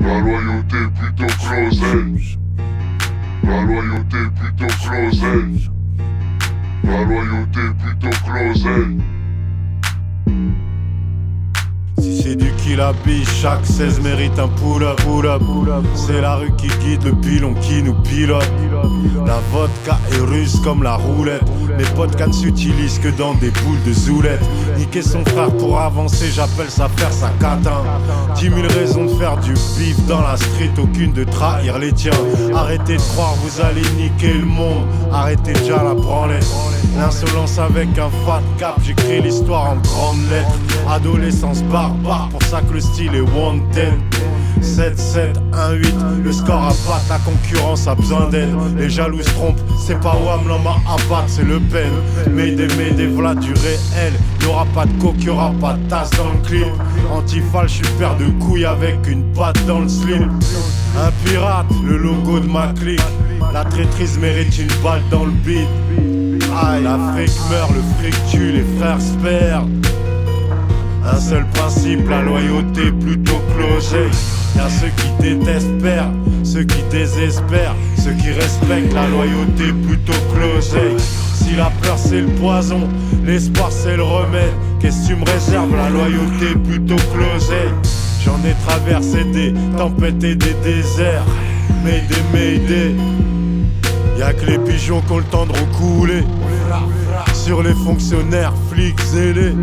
La loyauté plutôt que l'oseille. La loyauté plutôt que l'oseille. La loyauté plutôt que l'oseille. Si c'est du kill à biche, chaque 16 mérite un pull-up. C'est la rue qui guide le pilon qui nous pilote. La vodka est russe comme la roulette. Mes podcasts ne s'utilisent que dans des boules de zoulette. Niquer son frère pour avancer, j'appelle ça faire sa catin. 10 000 raisons de faire du bif dans la street, aucune de trahir les tiens. Arrêtez de croire, vous allez niquer le monde. Arrêtez déjà la branlette. L'insolence avec un fat cap, j'écris l'histoire en grandes lettres. Adolescence barbare, pour ça que le style est wanted. 7-7, 1-8, le score à battre, la concurrence a besoin d'aide. Les jaloux se trompent, c'est pas Wham l'homme à abattre, c'est le pen. Mayday, v'là du réel. Y'aura pas de coke, y'aura pas de tasse dans le clip. Antifal, j'suis paire de couilles avec une patte dans le slip. Un pirate, le logo de ma clique. La traîtrise mérite une balle dans le beat. Aïe, l'Afrique meurt, le fric tue, les frères se perdent. Un seul principe, la loyauté plutôt que l'oseille. Y'a ceux qui détestent perdre, ceux qui désespèrent, ceux qui respectent la loyauté plutôt que l'oseille. Si la peur c'est le poison, l'espoir c'est le remède. Qu'est-ce que tu me réserves, la loyauté plutôt que l'oseille? J'en ai traversé des tempêtes et des déserts. Mayday, y'a que les pigeons qui ont le temps de recouler. Sur les fonctionnaires, flics zélés.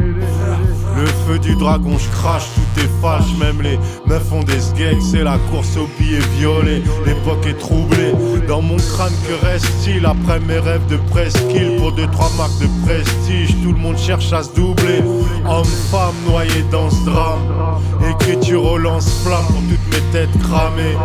Le feu du dragon, j'crache, tout est fâche. Même les meufs ont des sgeeks, c'est la course aux billets violets. L'époque est troublée, dans mon crâne que reste-t-il? Après mes rêves de presqu'île, pour 2-3 marques de prestige, tout le monde cherche à se doubler. Homme-femme noyés dans ce drame. Écriture au lance-flamme pour toutes mes têtes cramées.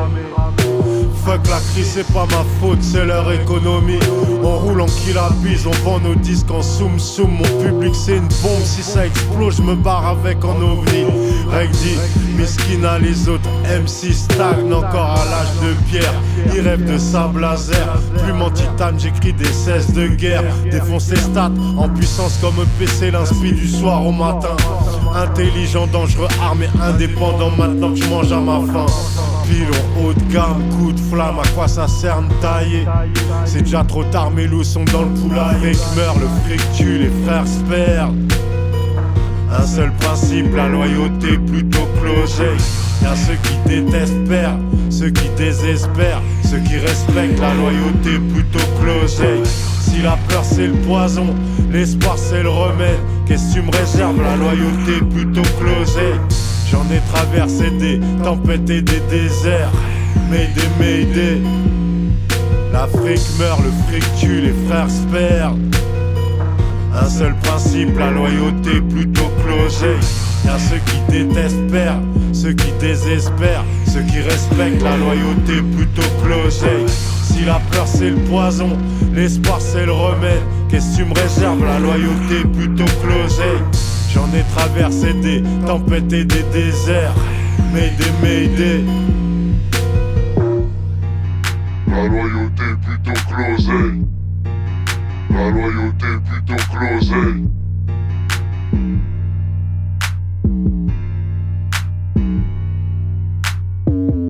Fuck la crise, c'est pas ma faute, c'est leur économie. On roule en kilabise, on vend nos disques en soum. Mon public c'est une bombe, si ça explose, je me barre avec en ovni. Regdi, Miskina, les autres MC stagnent encore à l'âge de pierre. Ils rêvent de sable laser, plume en titane, j'écris des cesses de guerre. Défonce les stats, en puissance comme PC, l'inspi du soir au matin. Intelligent, dangereux, armé, indépendant, maintenant que je mange à ma faim. Pilon haut de gamme, coup de flamme, à quoi ça sert de tailler? C'est déjà trop tard, mes loups sont dans le poulailler. L'Afrique meurt, le fric tue, les frères se perdent. Un seul principe, la loyauté plutôt que l'oseille. Y'a ceux qui détestent perdre, ceux qui désespèrent, ceux qui respectent la loyauté plutôt que l'oseille. Si la peur c'est le poison, l'espoir c'est le remède. Qu'est-ce que tu me réserves, la loyauté plutôt que l'oseille? J'en ai traversé des tempêtes et des déserts. Mayday, l'Afrique meurt, le fric tue, les frères se perdent. Un seul principe, la loyauté plutôt que l'oseille. Y'a ceux qui détestent perdre, ceux qui désespèrent, ceux qui respectent la loyauté plutôt que l'oseille. Si la peur c'est le poison, l'espoir c'est le remède. Qu'est-ce que tu me réserves, la loyauté plutôt que l'oseille? J'en ai traversé des tempêtes et des déserts. Mayday. La loyauté plutôt que l'oseille. La loyauté plutôt que l'oseille.